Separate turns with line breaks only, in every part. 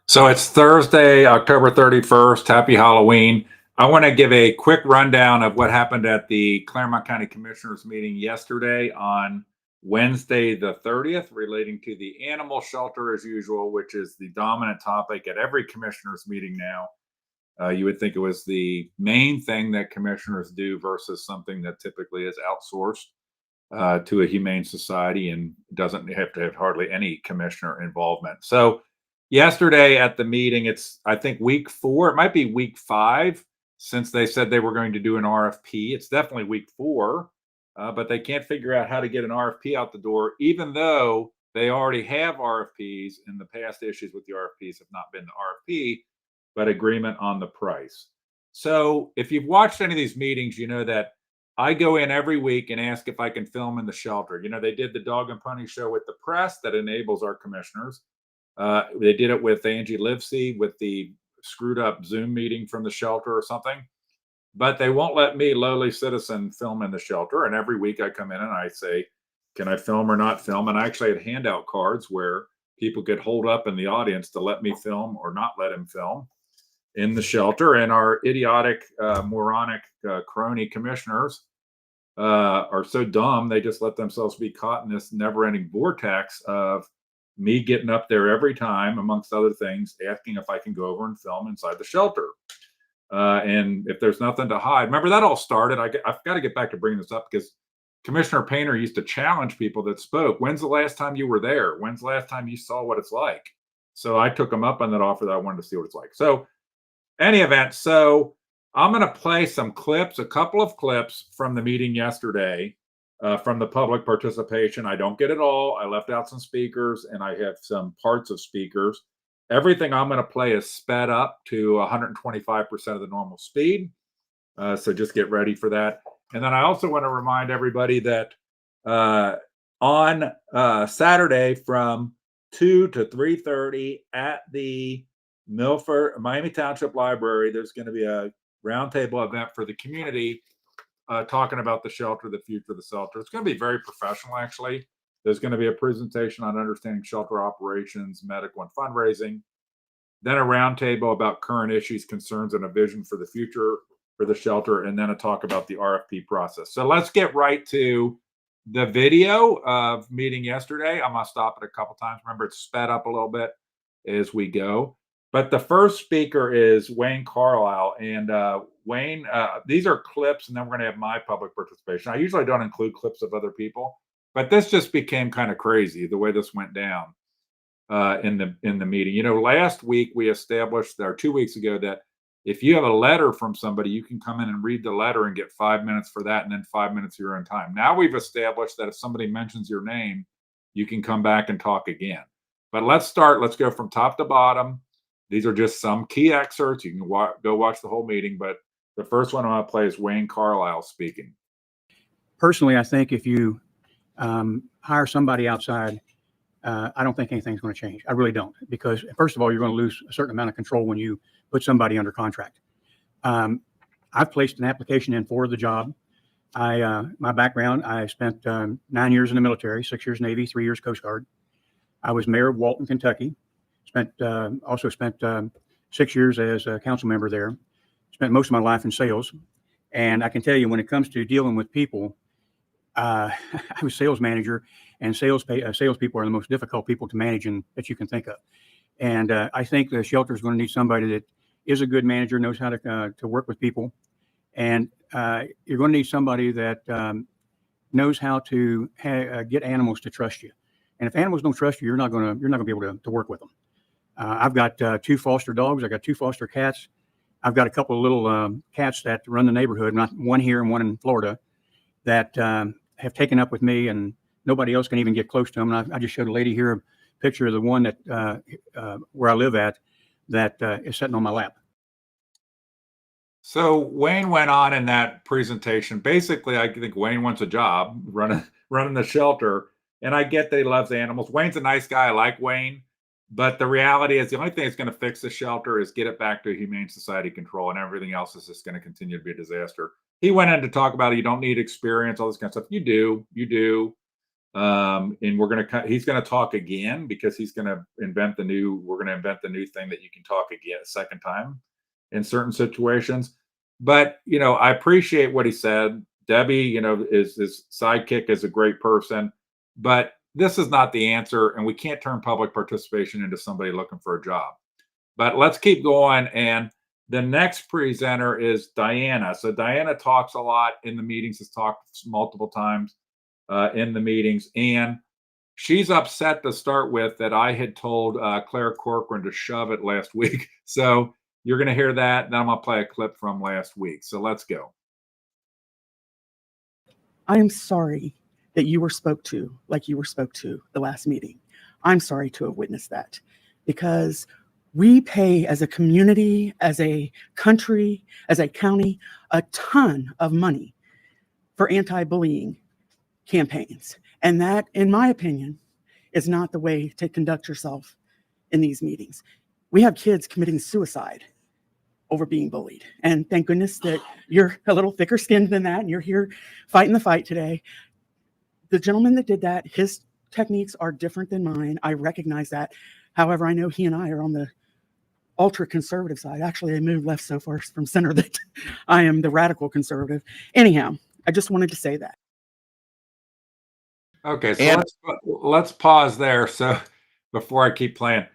So it's Thursday, October 31st. Happy Halloween. I want to give a quick rundown of what happened at the Clermont County Commissioners meeting yesterday on Wednesday, the 30th, relating to the animal shelter as usual, which is the dominant topic at every commissioners meeting now. You would think it was the main thing that commissioners do versus something that typically is outsourced to a humane society and doesn't have to have hardly any commissioner involvement. So yesterday at the meeting, it's I think week 4, it might be week 5 since they said they were going to do an RFP. It's definitely week 4, but they can't figure out how to get an RFP out the door, even though they already have RFPs, and the past issues with the RFPs have not been the RFP, but agreement on the price. So if you've watched any of these meetings, you know that I go in every week and ask if I can film in the shelter. You know, they did the dog and pony show with the press that enables our commissioners. They did it with Angie Livesey with the screwed up Zoom meeting from the shelter or something. But they won't let me, lowly citizen, film in the shelter. And every week I come in and I say, can I film or not film? And I actually had handout cards where people could hold up in the audience to let me film or not let him film in the shelter. And our idiotic, moronic crony commissioners are so dumb, they just let themselves be caught in this never-ending vortex of me getting up there every time, amongst other things, asking if I can go over and film inside the shelter. And if there's nothing to hide, remember that all started. I've got to get back to bringing this up because Commissioner Painter used to challenge people that spoke. When's the last time you were there? When's the last time you saw what it's like? So I took him up on that offer that I wanted to see what it's like. So, any event, so I'm going to play some clips, a couple of clips from the meeting yesterday, from the public participation. I don't get it all. I left out some speakers and I have some parts of speakers. Everything I'm going to play is sped up to 125% of the normal speed. So just get ready for that. And then I also want to remind everybody that on Saturday from 2 to 3:30 at the Miami Township Library, there's going to be a roundtable event for the community talking about the shelter, the future of the shelter. It's going to be very professional, actually. There's going to be a presentation on understanding shelter operations, medical, and fundraising. Then a roundtable about current issues, concerns, and a vision for the future for the shelter, and then a talk about the RFP process. So let's get right to the video of meeting yesterday. I'm going to stop it a couple times. Remember, it's sped up a little bit as we go. But the first speaker is Wayne Carlisle. And Wayne, these are clips, and then we're going to have my public participation. I usually don't include clips of other people, but this just became kind of crazy the way this went down in the meeting. You know, last week we established, or 2 weeks ago, that if you have a letter from somebody, you can come in and read the letter and get 5 minutes for that, and then 5 minutes of your own time. Now we've established that if somebody mentions your name, you can come back and talk again. But let's start. Let's go from top to bottom. These are just some key excerpts. You can go watch the whole meeting, but the first one I want to play is Wayne Carlisle speaking.
Personally, I think if you hire somebody outside, I don't think anything's going to change. I really don't, because first of all, you're going to lose a certain amount of control when you put somebody under contract. I've placed an application in for the job. My background, I spent 9 years in the military, 6 years Navy, 3 years Coast Guard. I was mayor of Walton, Kentucky. Also spent 6 years as a council member there. Spent most of my life in sales. And I can tell you, when it comes to dealing with people, I was sales manager, and salespeople are the most difficult people to manage that you can think of. And I think the shelter is going to need somebody that is a good manager, knows how to work with people. And you're going to need somebody that knows how to get animals to trust you. And if animals don't trust you, you're not going to be able to work with them. I've got 2 foster dogs. I've got 2 foster cats. I've got a couple of little cats that run the neighborhood, one here and one in Florida, that have taken up with me, and nobody else can even get close to them. And I just showed a lady here a picture of the one that where I live at that is sitting on my lap.
So Wayne went on in that presentation. Basically, I think Wayne wants a job running the shelter, and I get that he loves animals. Wayne's a nice guy. I like Wayne. But the reality is the only thing that's going to fix the shelter is get it back to humane society control, and everything else is just going to continue to be a disaster. He went in to talk about it. You don't need experience, all this kind of stuff. You do. And he's going to talk again because he's going to invent we're going to invent the new thing that you can talk again a second time in certain situations. But, I appreciate what he said. Debbie, his sidekick, is a great person, but this is not the answer. And we can't turn public participation into somebody looking for a job. But let's keep going. And the next presenter is Diana. So Diana talks a lot in the meetings, has talked multiple times in the meetings. And she's upset to start with that I had told Claire Corcoran to shove it last week. So you're going to hear that. Then I'm going to play a clip from last week. So let's go.
I am sorry that you were spoke to like you were spoke to the last meeting. I'm sorry to have witnessed that, because we pay as a community, as a country, as a county, a ton of money for anti-bullying campaigns. And that, in my opinion, is not the way to conduct yourself in these meetings. We have kids committing suicide over being bullied. And thank goodness that you're a little thicker skinned than that and you're here fighting the fight today. The gentleman that did that, his techniques are different than mine. I recognize that. However, I know he and I are on the ultra conservative side. Actually, I moved left so far from center that I am the radical conservative. Anyhow, I just wanted to say that.
Okay, so let's pause there. So before I keep playing,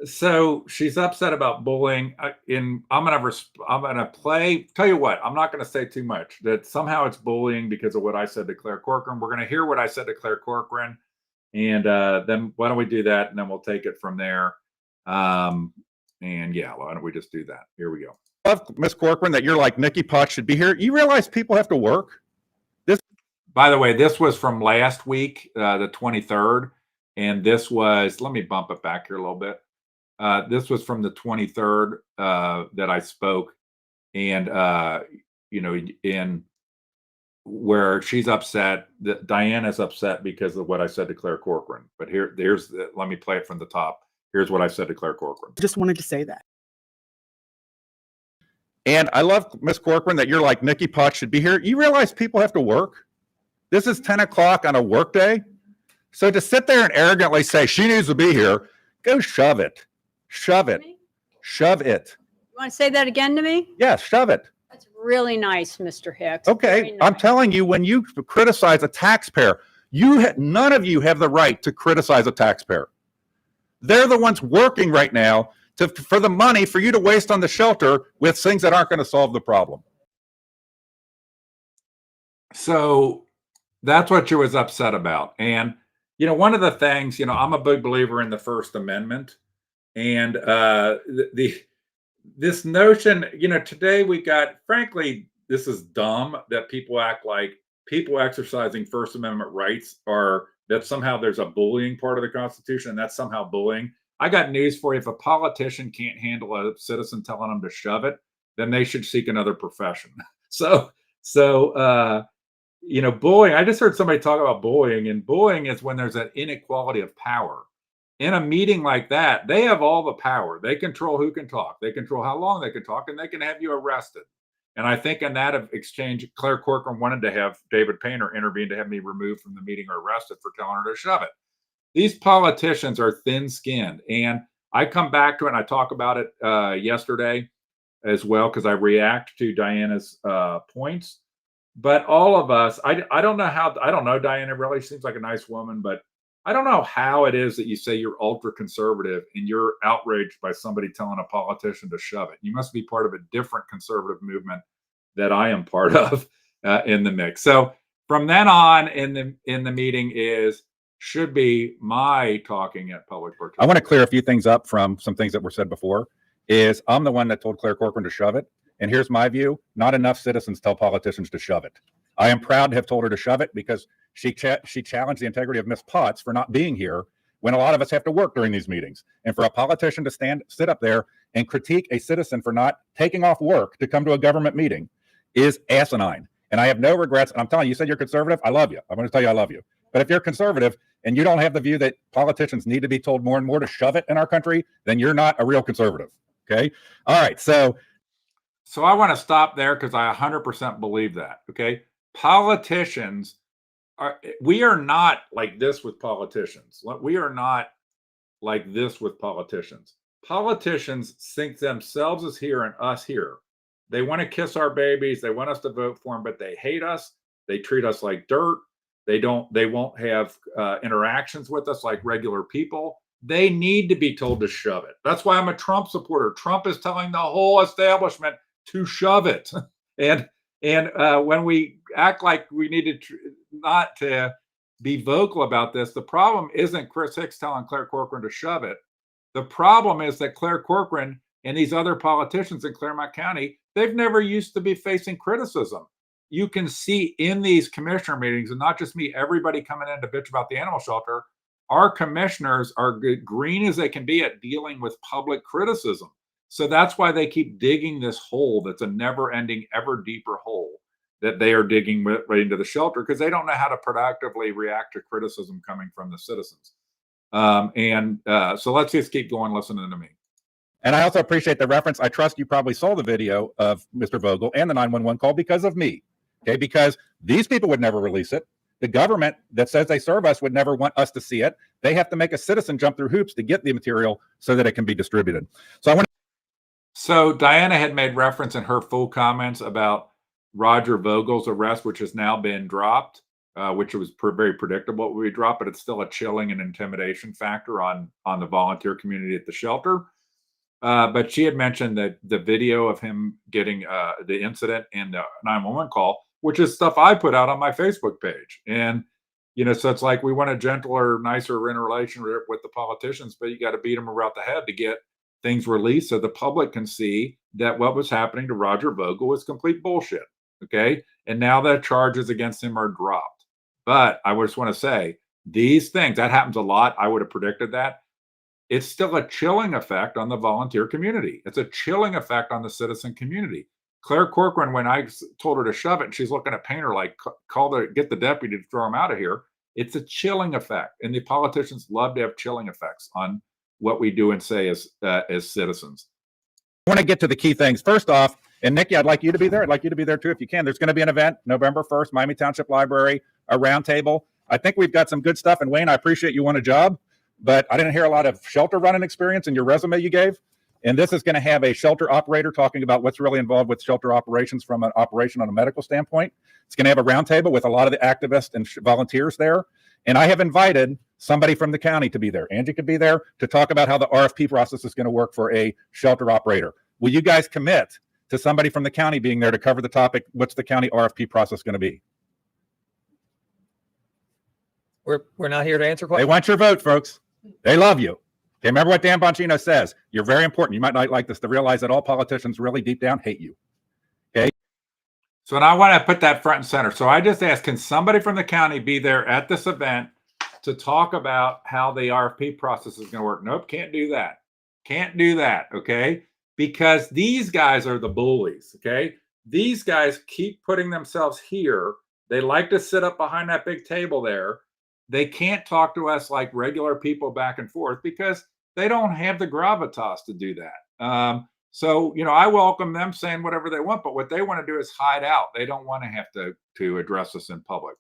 so she's upset about bullying. I'm gonna play. Tell you what, I'm not gonna say too much. That somehow it's bullying because of what I said to Claire Corcoran. We're gonna hear what I said to Claire Corcoran, and then why don't we do that, and then we'll take it from there. And yeah, why don't we just do that? Here we go.
Love, Miss Corcoran, that you're like Nikki Potts should be here. You realize people have to work.
By the way, this was from last week, the 23rd, and this was. Let me bump it back here a little bit. This was from the 23rd that I spoke, and in where she's upset, that Diana's upset because of what I said to Claire Corcoran. But let me play it from the top. Here's what I said to Claire Corcoran.
Just wanted to say that.
And I love, Miss Corcoran, that you're like Nikki Potts should be here. You realize people have to work. This is 10 o'clock on a work day. So to sit there and arrogantly say she needs to be here, go shove it. Shove it. Shove it.
You want to say that again to me?
Yeah, shove it.
That's really nice, Mr. Hicks.
Okay,
Very
I'm
nice.
telling you, when you criticize a taxpayer, none of you have the right to criticize a taxpayer. They're the ones working right now for the money for you to waste on the shelter with things that aren't going to solve the problem.
So that's what she was upset about. And, one of the things, I'm a big believer in the First Amendment. And this notion, today we got, frankly, this is dumb that people act like people exercising First Amendment rights that somehow there's a bullying part of the Constitution and that's somehow bullying. I got news for you. If a politician can't handle a citizen telling them to shove it, then they should seek another profession. So bullying, I just heard somebody talk about bullying, and bullying is when there's an inequality of power. In a meeting like that, they have all the power. They control who can talk. They control how long they can talk, and they can have you arrested. And I think in that exchange, Claire Corcoran wanted to have David Painter intervene to have me removed from the meeting or arrested for telling her to shove it. These politicians are thin-skinned. And I come back to it, and I talk about it yesterday as well, because I react to Diana's points. But all of us, I don't know Diana really. Seems like a nice woman, but I don't know how it is that you say you're ultra conservative and you're outraged by somebody telling a politician to shove it. You must be part of a different conservative movement that I am part of in the mix. So from then on in the meeting should be my talking at public participation.
I want to clear a few things up from some things that were said before. I'm the one that told Claire Corcoran to shove it. And here's my view. Not enough citizens tell politicians to shove it. I am proud to have told her to shove it because she challenged the integrity of Ms. Potts for not being here when a lot of us have to work during these meetings. And for a politician to sit up there and critique a citizen for not taking off work to come to a government meeting is asinine. And I have no regrets. And I'm telling you, you said you're conservative. I love you. I'm going to tell you I love you. But if you're conservative and you don't have the view that politicians need to be told more and more to shove it in our country, then you're not a real conservative. Okay. All right. So
I want to stop there because I 100% believe that. Okay. Politicians we are not like this with politicians. We are not like this with politicians. Politicians think themselves as here and us here. They want to kiss our babies. They want us to vote for them, but they hate us. They treat us like dirt. They won't have interactions with us like regular people. They need to be told to shove it. That's why I'm a Trump supporter. Trump is telling the whole establishment to shove it. And when we act like we need not to be vocal about this, the problem isn't Chris Hicks telling Claire Corcoran to shove it. The problem is that Claire Corcoran and these other politicians in Clermont County, they've never used to be facing criticism. You can see in these commissioner meetings, and not just me, everybody coming in to bitch about the animal shelter, our commissioners are green as they can be at dealing with public criticism. So that's why they keep digging this hole that's a never-ending, ever deeper hole that they are digging right into the shelter, because they don't know how to productively react to criticism coming from the citizens. So let's just keep going listening to me.
And I also appreciate the reference. I trust you probably saw the video of Mr. Vogel and the 911 call because of me. Okay, because these people would never release it. The government that says they serve us would never want us to see it. They have to make a citizen jump through hoops to get the material so that it can be distributed.
So Diana had made reference in her full comments about Roger Vogel's arrest, which has now been dropped, which was very predictable we dropped, but it's still a chilling and intimidation factor on the volunteer community at the shelter. But she had mentioned that the video of him getting the incident and the 911 call, which is stuff I put out on my Facebook page. And, so it's like we want a gentler, nicer relationship with the politicians, but you got to beat them around the head to get things released so the public can see that what was happening to Roger Vogel was complete bullshit. Okay. And now the charges against him are dropped. But I just want to say these things, that happens a lot. I would have predicted that. It's still a chilling effect on the volunteer community. It's a chilling effect on the citizen community. Claire Corcoran, when I told her to shove it, and she's looking at Painter like, get the deputy to throw him out of here. It's a chilling effect. And the politicians love to have chilling effects on what we do and say as citizens.
I want to get to the key things. First off, and Nikki, I'd like you to be there. I'd like you to be there too if you can. There's going to be an event November 1st, Miami Township Library, a roundtable. I think we've got some good stuff. And Wayne, I appreciate you want a job, but I didn't hear a lot of shelter running experience in your resume you gave. And this is going to have a shelter operator talking about what's really involved with shelter operations from an operation on a medical standpoint. It's going to have a roundtable with a lot of the activists and volunteers there. And I have invited somebody from the county to be there. Angie could be there to talk about how the RFP process is going to work for a shelter operator. Will you guys commit to somebody from the county being there to cover the topic? What's the county RFP process going to be?
We're not here to answer questions.
They want your vote, folks. They love you. Okay, remember what Dan Bongino says. You're very important. You might not like this to realize that all politicians really deep down hate you. Okay.
So now I want to put that front and center. So I just asked, can somebody from the county be there at this event to talk about how the RFP process is going to work? Nope, can't do that. Can't do that, okay? Because these guys are the bullies, okay? These guys keep putting themselves here. They like to sit up behind that big table there. They can't talk to us like regular people back and forth because they don't have the gravitas to do that. So, I welcome them saying whatever they want, but what they want to do is hide out. They don't want to have to address us in public.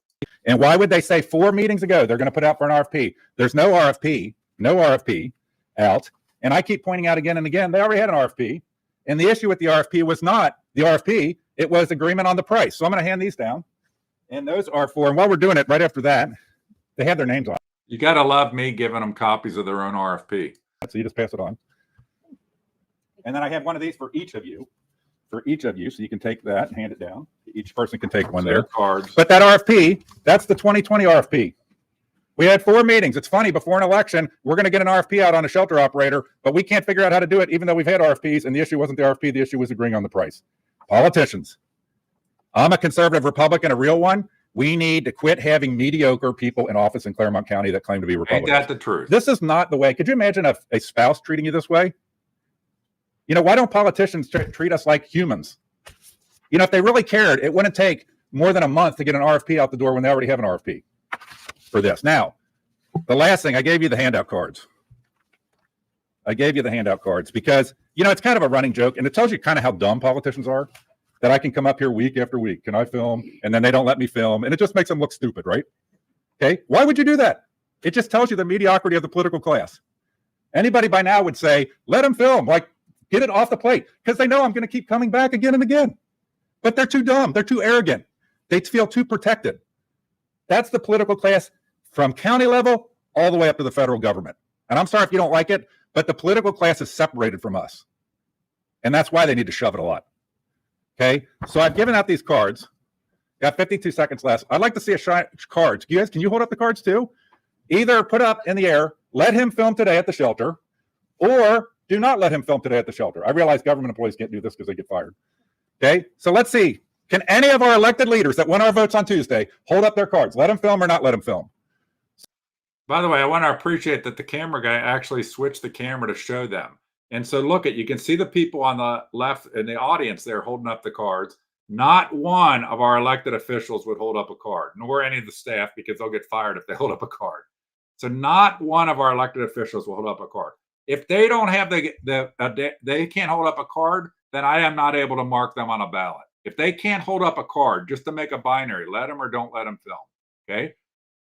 And why would they say 4 meetings ago they're going to put out for an RFP? There's no RFP out. And I keep pointing out again and again, they already had an RFP. And the issue with the RFP was not the RFP, it was agreement on the price. So I'm going to hand these down. And those are for, and while we're doing it right after that, they have their names on.
You got to love me giving them copies of their own RFP.
So you just pass it on. And then I have one of these for each of you. So you can take that and hand it down. Each person can take one there.
Cards.
But that RFP, that's the 2020 RFP. We had 4 meetings. It's funny, before an election, we're going to get an RFP out on a shelter operator, but we can't figure out how to do it, even though we've had RFPs, and the issue wasn't the RFP, the issue was agreeing on the price. Politicians. I'm a conservative Republican, a real one. We need to quit having mediocre people in office in Clermont County that claim to be Republicans.
Ain't that the truth?
This is not the way. Could you imagine a spouse treating you this way? Why don't politicians treat us like humans? If they really cared, it wouldn't take more than a month to get an RFP out the door when they already have an RFP for this. Now, the last thing, I gave you the handout cards. Because, it's kind of a running joke, and it tells you kind of how dumb politicians are, that I can come up here week after week. Can I film? And then they don't let me film. And it just makes them look stupid, right? Okay. Why would you do that? It just tells you the mediocrity of the political class. Anybody by now would say, let them film, like get it off the plate, because they know I'm going to keep coming back again and again. But they're too dumb. They're too arrogant. They feel too protected. That's the political class from county level all the way up to the federal government. And I'm sorry if you don't like it, but the political class is separated from us. And that's why they need to shove it a lot. Okay. So I've given out these cards. Got 52 seconds left. I'd like to see cards. You guys, can you hold up the cards too? Either put up in the air, let him film today at the shelter, or do not let him film today at the shelter. I realize government employees can't do this because they get fired. Okay. So let's see. Can any of our elected leaders that won our votes on Tuesday hold up their cards? Let him film or not let him film?
By the way, I want to appreciate that the camera guy actually switched the camera to show them. And so look you can see the people on the left in the audience there holding up the cards. Not one of our elected officials would hold up a card, nor any of the staff, because they'll get fired if they hold up a card. So not one of our elected officials will hold up a card. If they don't have they can't hold up a card, then I am not able to mark them on a ballot. If they can't hold up a card just to make a binary, let them or don't let them film. Okay.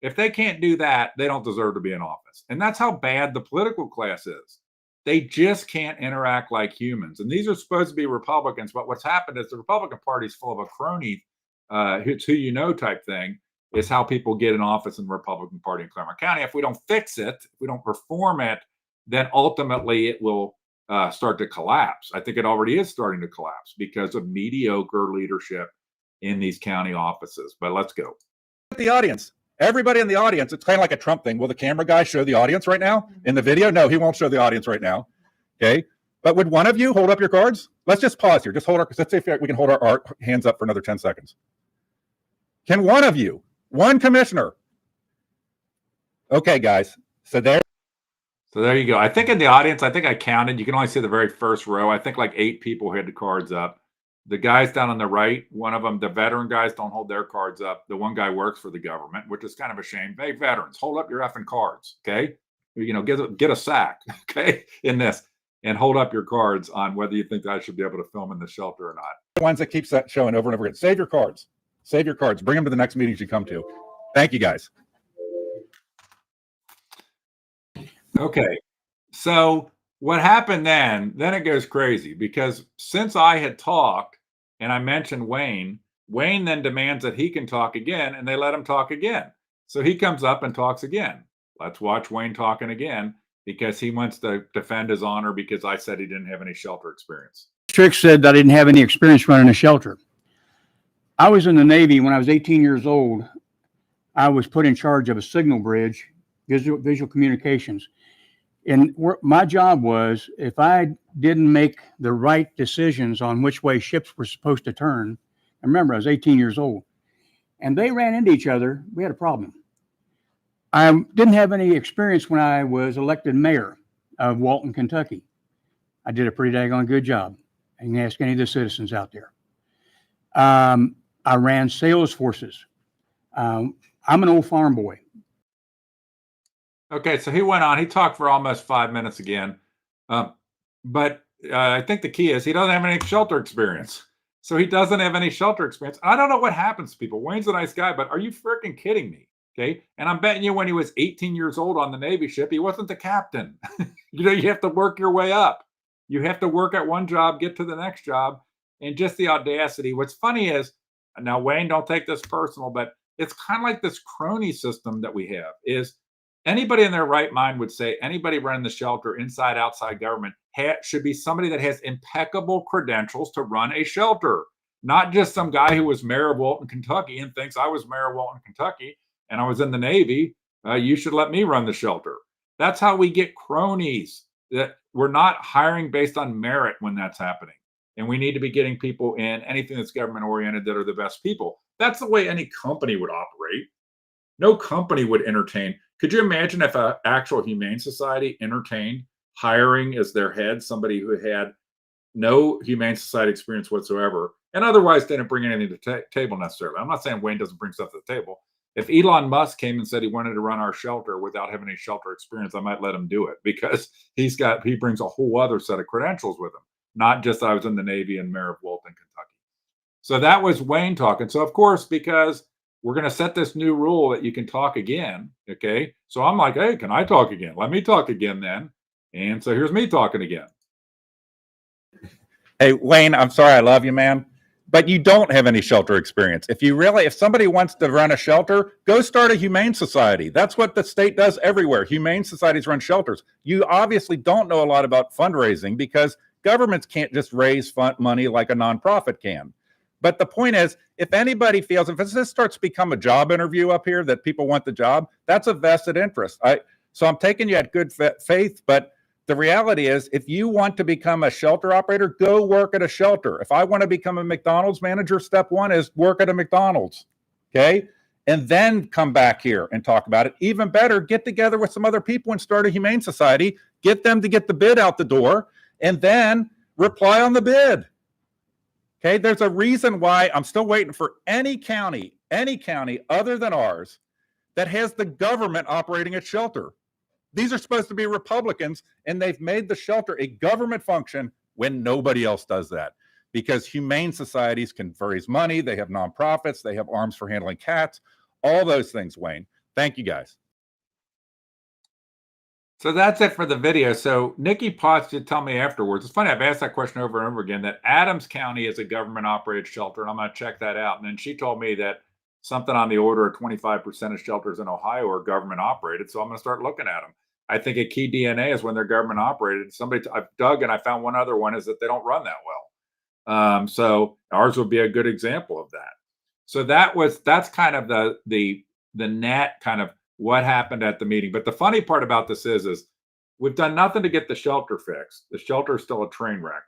If they can't do that, they don't deserve to be in office. And that's how bad the political class is. They just can't interact like humans. And these are supposed to be Republicans, but what's happened is the Republican Party is full of a crony, it's who you know type thing, is how people get in office in the Republican Party in Clermont County. If we don't fix it, if we don't reform it, then ultimately it will start to collapse. I think it already is starting to collapse because of mediocre leadership in these county offices. But let's go.
The audience. Everybody in the audience, it's kind of like a Trump thing. Will the camera guy show the audience right now in the video? No, he won't show the audience right now. Okay. But would one of you hold up your cards? Let's just pause here. Just hold let's see if we can hold our hands up for another 10 seconds. Can one of you, one commissioner? Okay, guys. So there
you go. I think in the audience, I think I counted. You can only see the very first row. I think like 8 people had the cards up. The guys down on the right, one of them, the veteran guys don't hold their cards up. The one guy works for the government, which is kind of a shame. Hey, veterans, hold up your effing cards, okay? You know, get a sack, okay, in this, and hold up your cards on whether you think I should be able to film in the shelter or not.
The ones that keep showing over and over again. Save your cards. Save your cards. Bring them to the next meetings you come to. Thank you, guys.
Okay, so what happened then it goes crazy, because since I had talked and I mentioned Wayne then demands that he can talk again, and they let him talk again. So he comes up and talks again. Let's watch Wayne talking again, because he wants to defend his honor because I said he didn't have any shelter experience.
Trick said that I didn't have any experience running a shelter. I was in the Navy when I was 18 years old. I was put in charge of a signal bridge, visual communications. And my job was, if I didn't make the right decisions on which way ships were supposed to turn, I remember I was 18 years old, and they ran into each other, we had a problem. I didn't have any experience when I was elected mayor of Walton, Kentucky. I did a pretty daggone good job. You can ask any of the citizens out there. I ran sales forces. I'm an old farm boy.
Okay, so he went on. He talked for almost 5 minutes again. But I think the key is he doesn't have any shelter experience. So he doesn't have any shelter experience. I don't know what happens to people. Wayne's a nice guy, but are you freaking kidding me? Okay. And I'm betting you when he was 18 years old on the Navy ship, he wasn't the captain. You know, you have to work your way up. You have to work at one job, get to the next job, and just the audacity. What's funny is, now Wayne, don't take this personal, but it's kind of like this crony system that we have is, anybody in their right mind would say anybody running the shelter, inside, outside government, should be somebody that has impeccable credentials to run a shelter, not just some guy who was mayor of Walton, Kentucky, and thinks I was mayor of Walton, Kentucky, and I was in the Navy. You should let me run the shelter. That's how we get cronies. That we're not hiring based on merit when that's happening. And we need to be getting people in anything that's government oriented that are the best people. That's the way any company would operate. No company would entertain. Could you imagine if an actual humane society entertained hiring as their head somebody who had no humane society experience whatsoever, and otherwise didn't bring anything to the table necessarily? I'm not saying Wayne doesn't bring stuff to the table. If Elon Musk came and said he wanted to run our shelter without having any shelter experience, I might let him do it, because he brings a whole other set of credentials with him, not just I was in the Navy and mayor of Walton, Kentucky. So that was Wayne talking. So of course, because we're going to set this new rule that you can talk again. Okay. So I'm like, hey, can I talk again? Let me talk again then. And so here's me talking again.
Hey, Wayne, I'm sorry. I love you, man. But you don't have any shelter experience. If somebody wants to run a shelter, go start a humane society. That's what the state does everywhere. Humane societies run shelters. You obviously don't know a lot about fundraising because governments can't just raise money like a nonprofit can. But the point is, if anybody feels, if this starts to become a job interview up here, that people want the job, that's a vested interest. So I'm taking you at good faith, but the reality is, if you want to become a shelter operator, go work at a shelter. If I want to become a McDonald's manager, step one is work at a McDonald's. Okay. And then come back here and talk about it. Even better, get together with some other people and start a humane society, get them to get the bid out the door, and then reply on the bid. Okay. There's a reason why I'm still waiting for any county other than ours that has the government operating a shelter. These are supposed to be Republicans, and they've made the shelter a government function when nobody else does that. Because humane societies can raise money, they have nonprofits, they have arms for handling cats, all those things, Wayne. Thank you, guys.
So that's it for the video. So Nikki Potts did tell me afterwards. It's funny, I've asked that question over and over again, that Adams County is a government-operated shelter, and I'm going to check that out. And then she told me that something on the order of 25% of shelters in Ohio are government-operated, so I'm going to start looking at them. I think a key DNA is when they're government operated. I've dug and I found one other one is that they don't run that well. So ours would be a good example of that. So that's kind of the net kind of what happened at the meeting. But the funny part about this is we've done nothing to get the shelter fixed. The shelter is still a train wreck.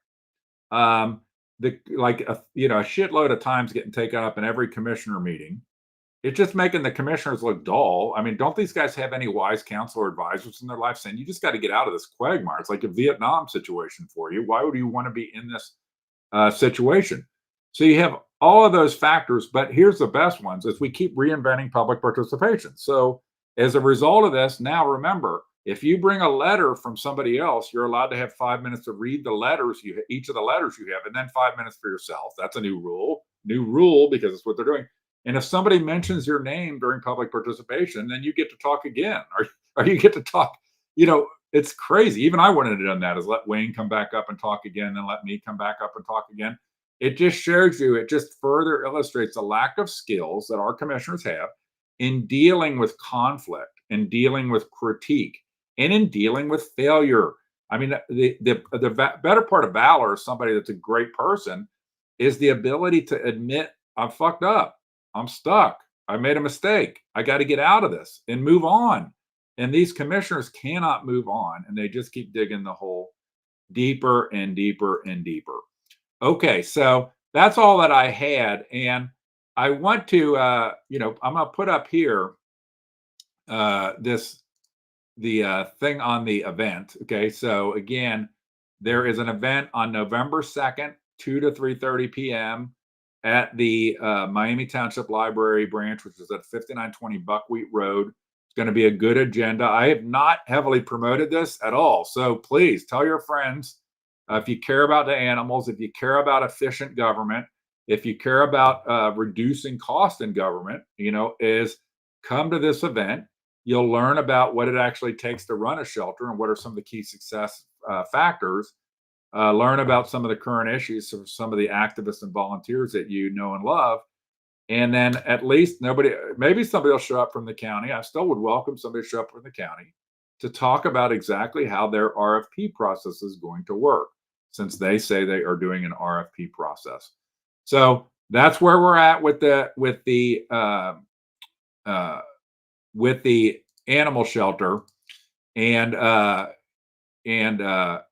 A shitload of times getting taken up in every commissioner meeting. It's just making the commissioners look dull. I mean, don't these guys have any wise counsel or advisors in their life saying, you just got to get out of this quagmire? It's like a Vietnam situation for you. Why would you want to be in this situation? So you have all of those factors, but here's the best ones is we keep reinventing public participation. So as a result of this, now remember, if you bring a letter from somebody else, you're allowed to have 5 minutes to read the letters, each of the letters you have, and then 5 minutes for yourself. That's a new rule because it's what they're doing. And if somebody mentions your name during public participation, then you get to talk again, or you get to talk. It's crazy. Even I wouldn't have done that, is let Wayne come back up and talk again, then let me come back up and talk again. It just shows you, it just further illustrates the lack of skills that our commissioners have in dealing with conflict, in dealing with critique, and in dealing with failure. I mean, the better part of valor is somebody that's a great person is the ability to admit, I'm fucked up. I'm stuck. I made a mistake. I got to get out of this and move on. And these commissioners cannot move on, and they just keep digging the hole deeper and deeper and deeper. Okay, so that's all that I had. And I want to, I'm going to put up here the thing on the event. Okay, so again, there is an event on November 2nd, 2 to 3:30 p.m. at the Miami Township Library branch, which is at 5920 Buckwheat Road. It's going to be a good agenda. I have not heavily promoted this at all. So please tell your friends if you care about the animals, if you care about efficient government, if you care about reducing cost in government, is come to this event. You'll learn about what it actually takes to run a shelter and what are some of the key success factors. Learn about some of the current issues of some of the activists and volunteers that you know and love. And then at least maybe somebody will show up from the county. I still would welcome somebody to show up from the county to talk about exactly how their RFP process is going to work, since they say they are doing an RFP process. So that's where we're at with the animal shelter. And I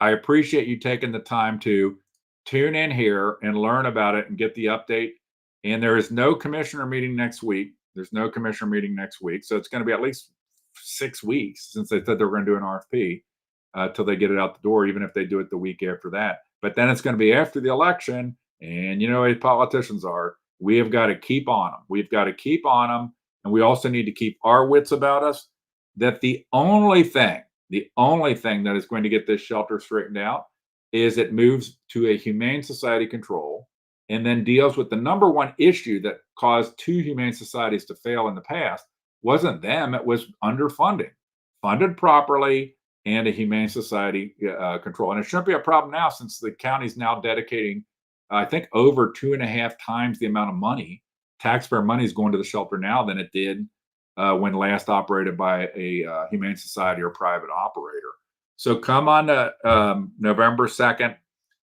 appreciate you taking the time to tune in here and learn about it and get the update. And there is no commissioner meeting next week. So it's going to be at least 6 weeks since they said they were going to do an RFP till they get it out the door, even if they do it the week after that. But then it's going to be after the election. And you know how politicians are. We have got to keep on them. And we also need to keep our wits about us, that the only thing that is going to get this shelter straightened out is it moves to a humane society control, and then deals with the number one issue that caused two humane societies to fail in the past. Wasn't them, it was underfunding. Funded properly and a humane society control. And it shouldn't be a problem now since the county's now dedicating, I think, over 2.5 times the amount of money, taxpayer money, is going to the shelter now than it did when last operated by a humane society or private operator. So come on to November 2nd,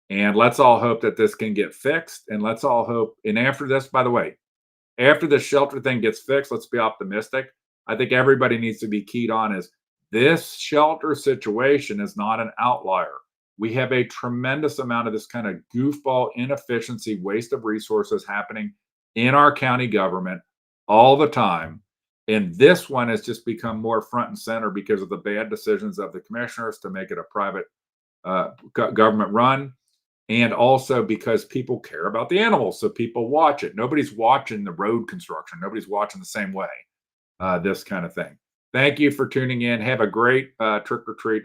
and let's all hope that this can get fixed. And let's all hope, and after this, by the way, after the shelter thing gets fixed, let's be optimistic. I think everybody needs to be keyed on is this shelter situation is not an outlier. We have a tremendous amount of this kind of goofball inefficiency, waste of resources happening in our county government all the time. And this one has just become more front and center because of the bad decisions of the commissioners to make it a private government run. And also because people care about the animals. So people watch it. Nobody's watching the road construction. Nobody's watching the same way, this kind of thing. Thank you for tuning in. Have a great trick or treat